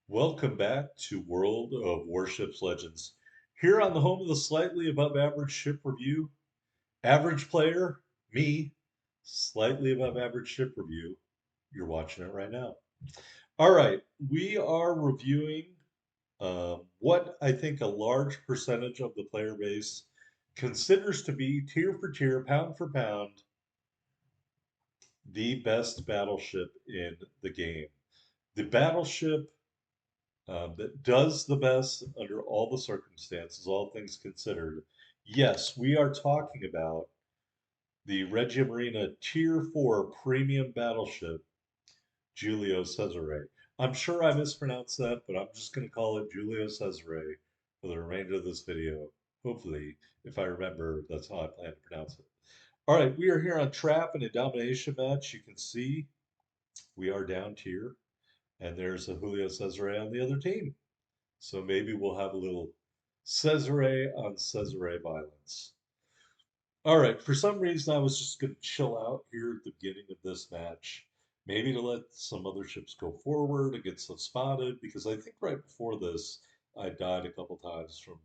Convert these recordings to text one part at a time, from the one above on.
Welcome back to World of Warships Legends. Here on the home of the slightly above average ship review, average player, me, slightly above average ship review. You're watching it right now. All right, we are reviewing what I think a large percentage of the player base considers to be tier for tier, pound for pound, the best battleship in the game. The battleship that does the best under all the circumstances, all things considered. Yes, we are talking about the Regia Marina Tier 4 premium battleship, Giulio Cesare. I'm sure I mispronounced that, but I'm just going to call it Giulio Cesare for the remainder of this video. Hopefully, if I remember, that's how I plan to pronounce it. All right, we are here on Trap in a domination match. You can see we are down tier, and there's a Julio Cesare on the other team. So maybe we'll have a little Cesare on Cesare violence. All right, for some reason, I was just going to chill out here at the beginning of this match, maybe to let some other ships go forward and get some spotted, because I think right before this, I died a couple times from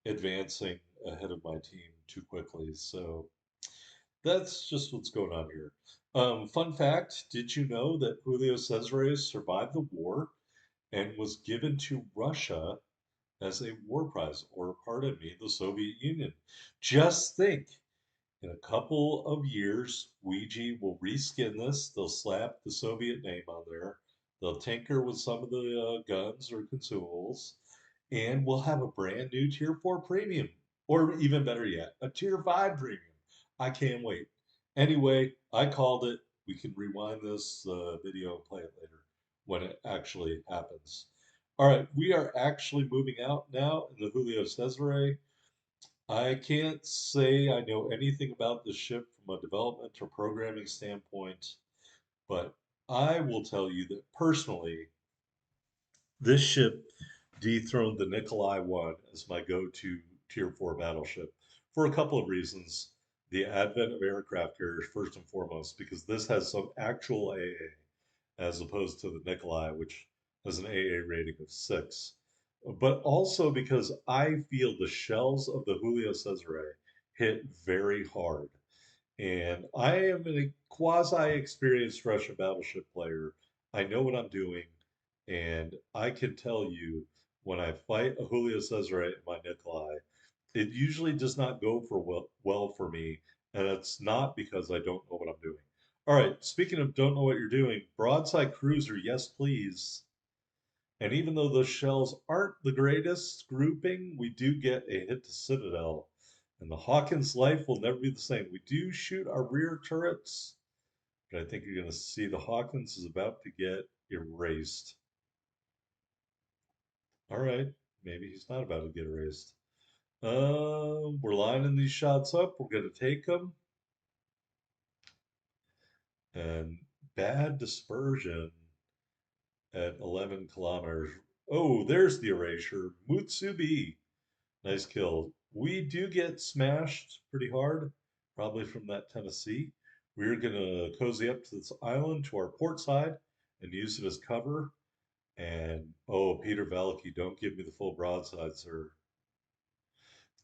advancing ahead of my team too quickly. So that's just what's going on here. Fun fact, did you know that Julio Cesare survived the war and was given to Russia as a war prize, or pardon me, the Soviet Union? Just think, in a couple of years, Ouija will reskin this. They'll slap the Soviet name on there. They'll tinker with some of the guns or consumables, and we'll have a brand new Tier 4 premium, or even better yet, a Tier 5 premium. I can't wait. Anyway, I called it. We can rewind this video and play it later when it actually happens. All right, we are actually moving out now in the Julio Cesare. I can't say I know anything about the ship from a development or programming standpoint, but I will tell you that personally, this ship dethroned the Nikolai 1 as my go to Tier 4 battleship for a couple of reasons. The advent of aircraft carriers, first and foremost, because this has some actual AA as opposed to the Nikolai, which has an AA rating of 6. But also because I feel the shells of the Julio Cesare hit very hard. And I am a quasi experienced Russian battleship player. I know what I'm doing. And I can tell you when I fight a Julio Cesare in my Nikolai, it usually does not go for well for me. And it's not because I don't know what I'm doing. All right, speaking of don't know what you're doing, broadside cruiser, yes, please. And even though those shells aren't the greatest grouping, we do get a hit to Citadel. And the Hawkins life will never be the same. We do shoot our rear turrets, but I think you're going to see the Hawkins is about to get erased. All right, maybe he's not about to get erased. We're lining these shots up. We're going to take them. And bad dispersion at 11 kilometers. Oh, there's the erasure. Mutsubi. Nice kill. We do get smashed pretty hard, probably from that Tennessee. We're going to cozy up to this island to our port side and use it as cover. And oh, Peter Valky, don't give me the full broadside, sir.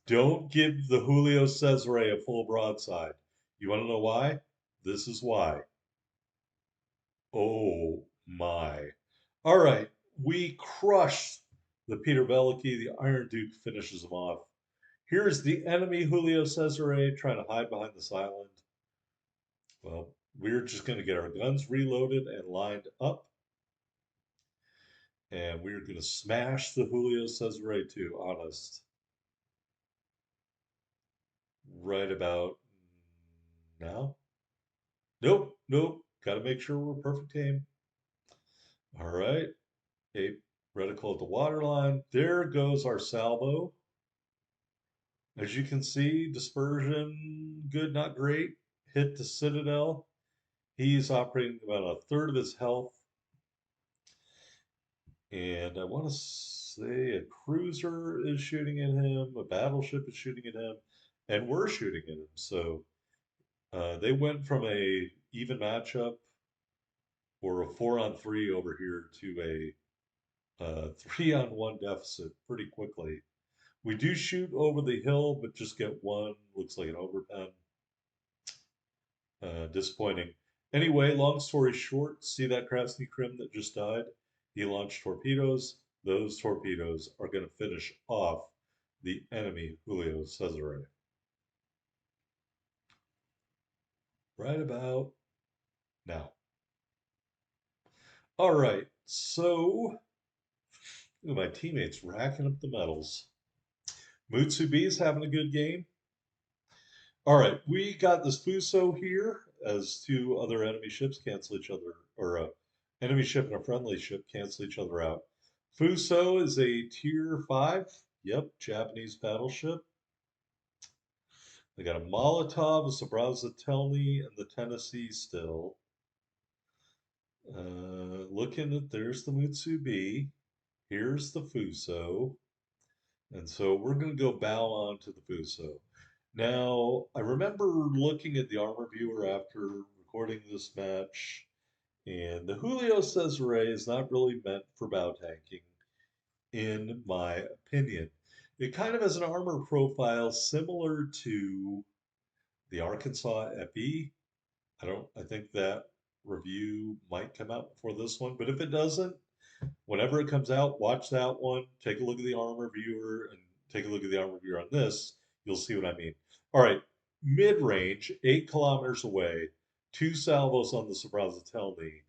Don't give the Julio Cesare a full broadside. You want to know why? This is why. Oh my. All right, we crushed the Peter Veliky. The Iron Duke finishes him off. Here's the enemy Julio Cesare trying to hide behind this island. Well, we're just going to get our guns reloaded and lined up. And we're going to smash the Julio Cesare too, honest. Right about now. Nope, nope. Got to make sure we're perfect aim. All right. A reticle at the waterline. There goes our salvo. As you can see, dispersion, good, not great. Hit the Citadel. He's operating about a third of his health. And I want to say a cruiser is shooting at him, a battleship is shooting at him, and we're shooting at him. So they went from a even matchup or a 4-on-3 over here to a 3-on-1 deficit pretty quickly. We do shoot over the hill, but just get one. Looks like an overpen. Disappointing. Anyway, long story short, see that Krasny Krim that just died? He launched torpedoes. Those torpedoes are going to finish off the enemy Julio Cesare. Right about now. All right, so my teammates racking up the medals. Mutsubi's having a good game. All right, we got this Fuso here as two other enemy ships cancel each other, or a enemy ship and a friendly ship cancel each other out. Fuso is a tier 5. Yep, Japanese battleship. They got a Molotov, a Sobrazatelny, and the Tennessee still. Looking at, there's the Mutsubi. Here's the Fuso. And so we're going to go bow on to the Fuso. Now, I remember looking at the armor viewer after recording this match, and the Julio Cesare is not really meant for bow tanking, in my opinion. It kind of has an armor profile similar to the Arkansas FE. I think that review might come out before this one, but if it doesn't, whenever it comes out, watch that one, take a look at the armor viewer, and take a look at the armor viewer on this. You'll see what I mean. All right, mid range, 8 kilometers away, two salvos on the Sobrazatelny.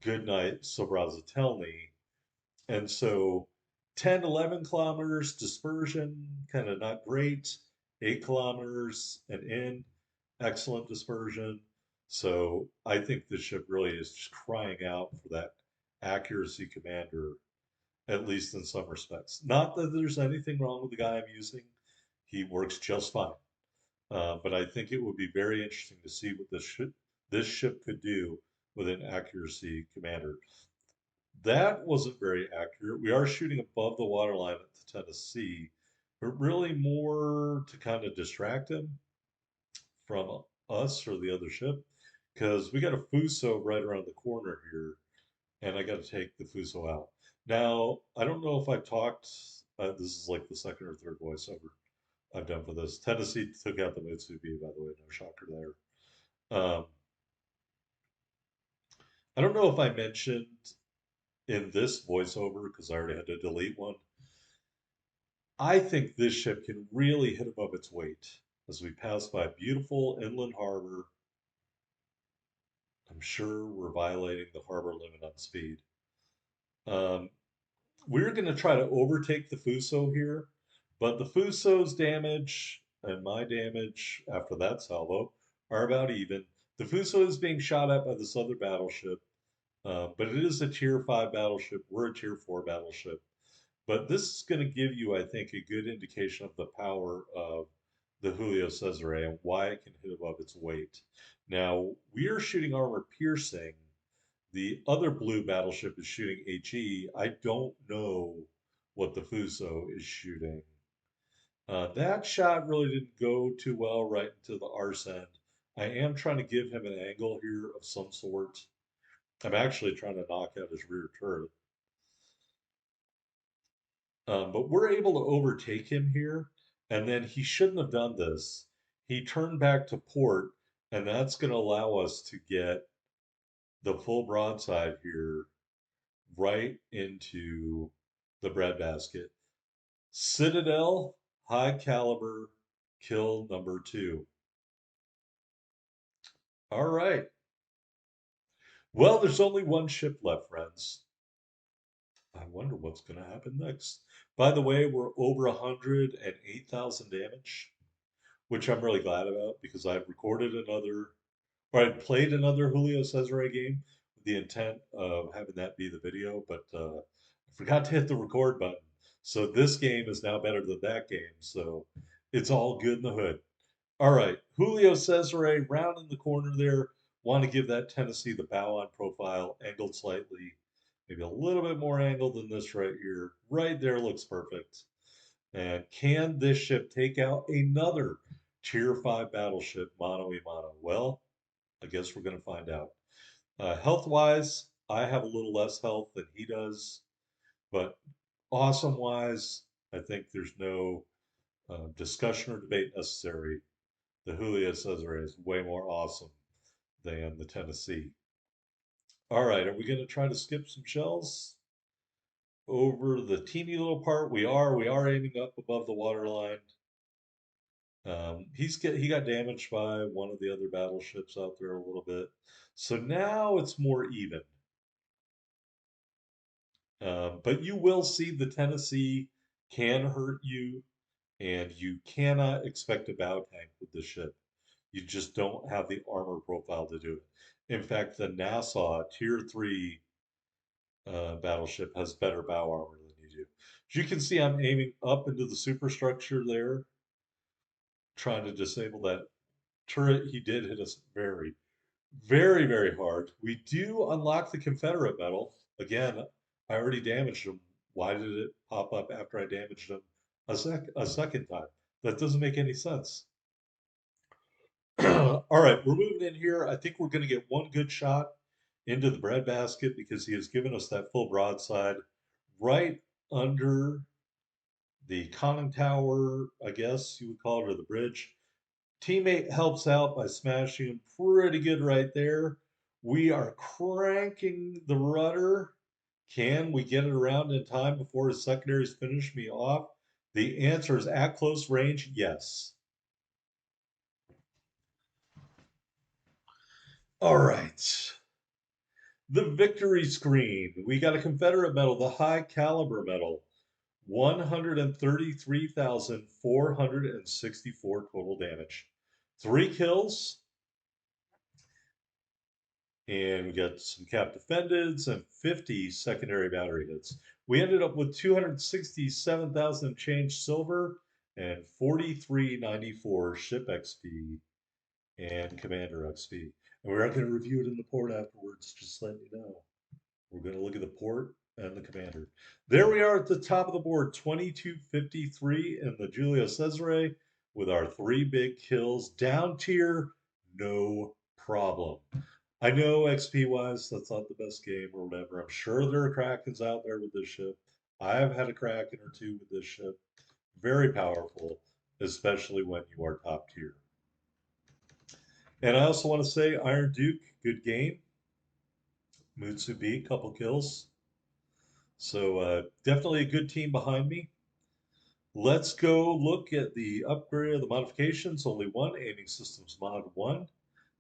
Good night, Sobrazatelny. And so 10, 11 kilometers dispersion, kind of not great. 8 kilometers and in, excellent dispersion. So I think this ship really is just crying out for that accuracy commander, at least in some respects. Not that there's anything wrong with the guy I'm using, he works just fine. But I think it would be very interesting to see what this ship could do with an accuracy commander. That wasn't very accurate. We are shooting above the waterline at the Tennessee, but really more to kind of distract him from us or the other ship, because we got a Fuso right around the corner here, and I got to take the Fuso out. Now, I don't know if I talked, this is like the second or third voiceover I've done for this. Tennessee took out the Mitsubi, by the way, no shocker there. I don't know if I mentioned in this voiceover, because I already had to delete one. I think this ship can really hit above its weight as we pass by a beautiful inland harbor. I'm sure we're violating the harbor limit on speed. Um, we're going to try to overtake the Fuso here, but the Fuso's damage and my damage after that salvo are about even. The Fuso is being shot at by this other battleship, but it is a tier 5 battleship. We're a tier 4 battleship. But this is going to give you, I think, a good indication of the power of the Julio Cesare and why it can hit above its weight. Now, we are shooting armor piercing. The other blue battleship is shooting HE. I don't know what the Fuso is shooting. That shot really didn't go too well right into the arse end. I am trying to give him an angle here of some sort. I'm actually trying to knock out his rear turret. But we're able to overtake him here, and then he shouldn't have done this. He turned back to port, and that's going to allow us to get the full broadside here right into the breadbasket. Citadel, high caliber, kill number 2. All right. Well, there's only one ship left, friends. I wonder what's going to happen next. By the way, we're over 108,000 damage, which I'm really glad about because I've recorded another, or I played another Julio Cesare game with the intent of having that be the video, but I forgot to hit the record button. So this game is now better than that game. So it's all good in the hood. All right, Julio Cesare round in the corner there. Want to give that Tennessee the bow on profile, angled slightly, maybe a little bit more angled than this right here. Right there looks perfect. And can this ship take out another Tier 5 battleship mano a mano? Well, I guess we're going to find out. Health wise, I have a little less health than he does. But awesome wise, I think there's no discussion or debate necessary. The Julio Cesare is way more awesome than the Tennessee. All right, are we going to try to skip some shells over the teeny little part? We are aiming up above the waterline. He got damaged by one of the other battleships out there a little bit, so now it's more even. But you will see the Tennessee can hurt you, and you cannot expect a bow tank with this ship. You just don't have the armor profile to do it. In fact, the Nassau Tier 3 battleship has better bow armor than you do. As you can see, I'm aiming up into the superstructure there, trying to disable that turret. He did hit us very, very, very hard. We do unlock the Confederate medal. Again, I already damaged him. Why did it pop up after I damaged him a second time? That doesn't make any sense. All right, we're moving in here. I think we're going to get one good shot into the breadbasket because he has given us that full broadside right under the conning tower, I guess you would call it, or the bridge. Teammate helps out by smashing him pretty good right there. We are cranking the rudder. Can we get it around in time before his secondaries finish me off? The answer is at close range, yes. All right. The victory screen. We got a Confederate medal, the high caliber medal. 133,464 total damage. 3 kills, and we got some cap defendeds and 50 secondary battery hits. We ended up with 267,000 change silver and 4394 ship XP and commander XP. And we are going to review it in the port afterwards, just letting you know. We're going to look at the port and the commander. There we are at the top of the board, 2253 in the Giulio Cesare with our 3 big kills. Down tier, no problem. I know XP wise, that's not the best game or whatever. I'm sure there are Krakens out there with this ship. I've had a Kraken or two with this ship. Very powerful, especially when you are top tier. And I also want to say Iron Duke, good game. Mutsubi, couple kills. So definitely a good team behind me. Let's go look at the upgrade of the modifications. Only one, aiming systems mod 1.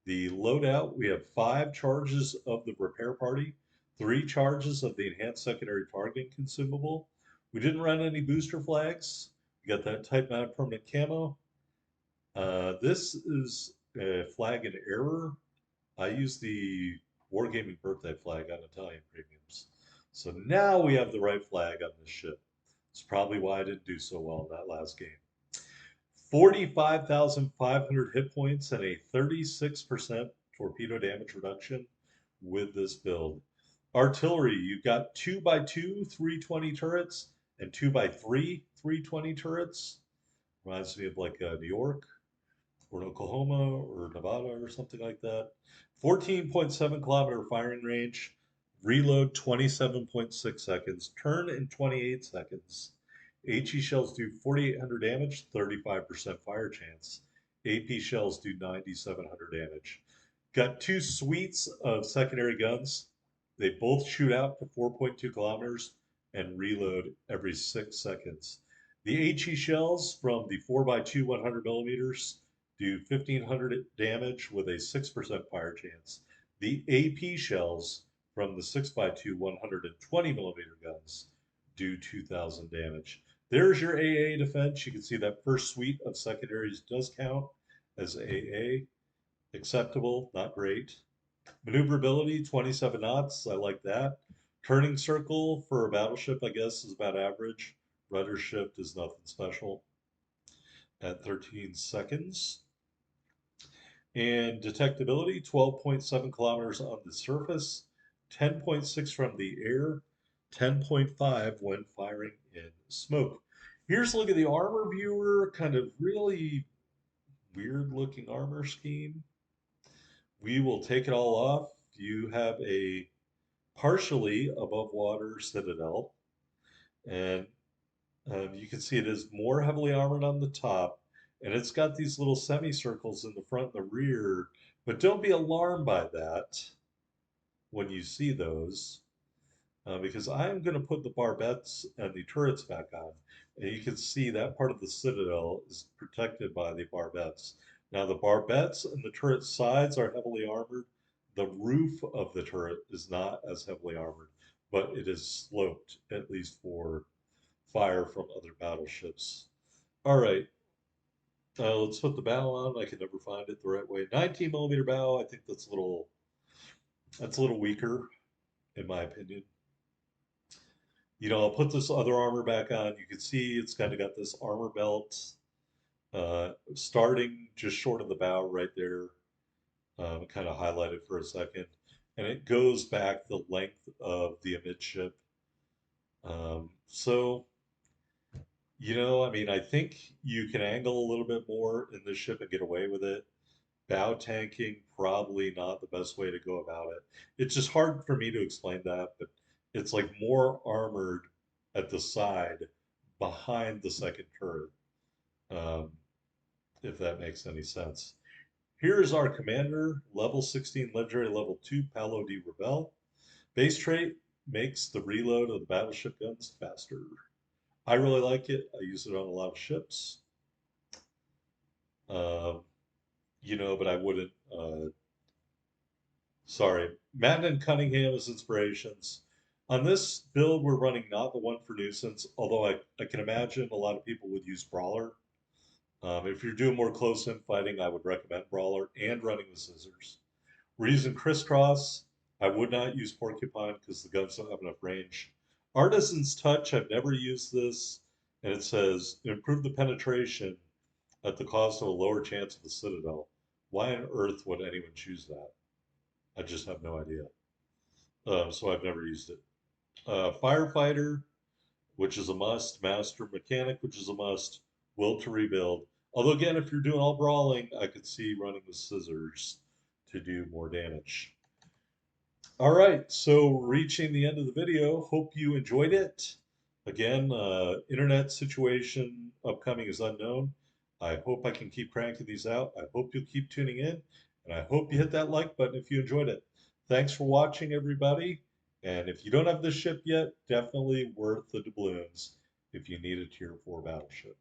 The loadout, we have 5 charges of the repair party, 3 charges of the enhanced secondary targeting consumable. We didn't run any booster flags. We got that type mounted permanent camo. This is a flag in error. I use the Wargaming birthday flag on Italian premiums. So now we have the right flag on this ship. It's probably why I didn't do so well in that last game. 45,500 hit points and a 36% torpedo damage reduction with this build. Artillery, you've got 2x2 320 turrets and 2x3 320 turrets. Reminds me of like New York or Oklahoma or Nevada or something like that. 14.7 kilometer firing range, reload 27.6 seconds, turn in 28 seconds. HE shells do 4,800 damage, 35% fire chance. AP shells do 9,700 damage. Got 2 suites of secondary guns. They both shoot out to 4.2 kilometers and reload every 6 seconds. The HE shells from the 4x2 100 millimeters do 1,500 damage with a 6% fire chance. The AP shells from the 6x2 120 millimeter guns do 2,000 damage. There's your AA defense. You can see that first suite of secondaries does count as AA. Acceptable, not great. Maneuverability, 27 knots. I like that. Turning circle for a battleship, I guess, is about average. Rudder shift is nothing special at 13 seconds. And detectability, 12.7 kilometers on the surface, 10.6 from the air, 10.5 when firing in smoke. Here's a look at the armor viewer, kind of really weird looking armor scheme. We will take it all off. You have a partially above water citadel. And you can see it is more heavily armored on the top, and it's got these little semicircles in the front and the rear. But don't be alarmed by that when you see those, because I'm going to put the barbettes and the turrets back on. And you can see that part of the citadel is protected by the barbettes. Now, the barbettes and the turret sides are heavily armored. The roof of the turret is not as heavily armored, but it is sloped, at least for fire from other battleships. All right, let's put the bow on. I can never find it the right way. 19 millimeter bow. I think that's a little weaker in my opinion. I'll put this other armor back on. You can see it's kind of got this armor belt starting just short of the bow right there, kind of highlighted for a second. And it goes back the length of the amidship. So, I mean, I think you can angle a little bit more in this ship and get away with it. Bow tanking, probably not the best way to go about it. It's just hard for me to explain that, but it's like more armored at the side behind the second turret, um, if that makes any sense. Here's our commander, level 16, legendary level 2, Paolo di Rebel. Base trait makes the reload of the battleship guns faster. I really like it. I use it on a lot of ships. Um, but I wouldn't. Sorry, Madden and Cunningham as inspirations. On this build, we're running not the one for nuisance, although I can imagine a lot of people would use Brawler. If you're doing more close-in fighting, I would recommend Brawler and running the scissors. We're using Crisscross. I would not use Porcupine because the guns don't have enough range. Artisan's Touch, I've never used this, and it says improve the penetration at the cost of a lower chance of the Citadel. Why on earth would anyone choose that? I just have no idea. So I've never used it. Firefighter, which is a must. Master Mechanic, which is a must. Will to rebuild. Although again, if you're doing all brawling, I could see running the scissors to do more damage. All right, so reaching the end of the video. Hope you enjoyed it. Again, internet situation upcoming is unknown. I hope I can keep cranking these out. I hope you'll keep tuning in, and I hope you hit that like button if you enjoyed it. Thanks for watching, everybody. And if you don't have this ship yet, definitely worth the doubloons if you need a tier 4 battleship.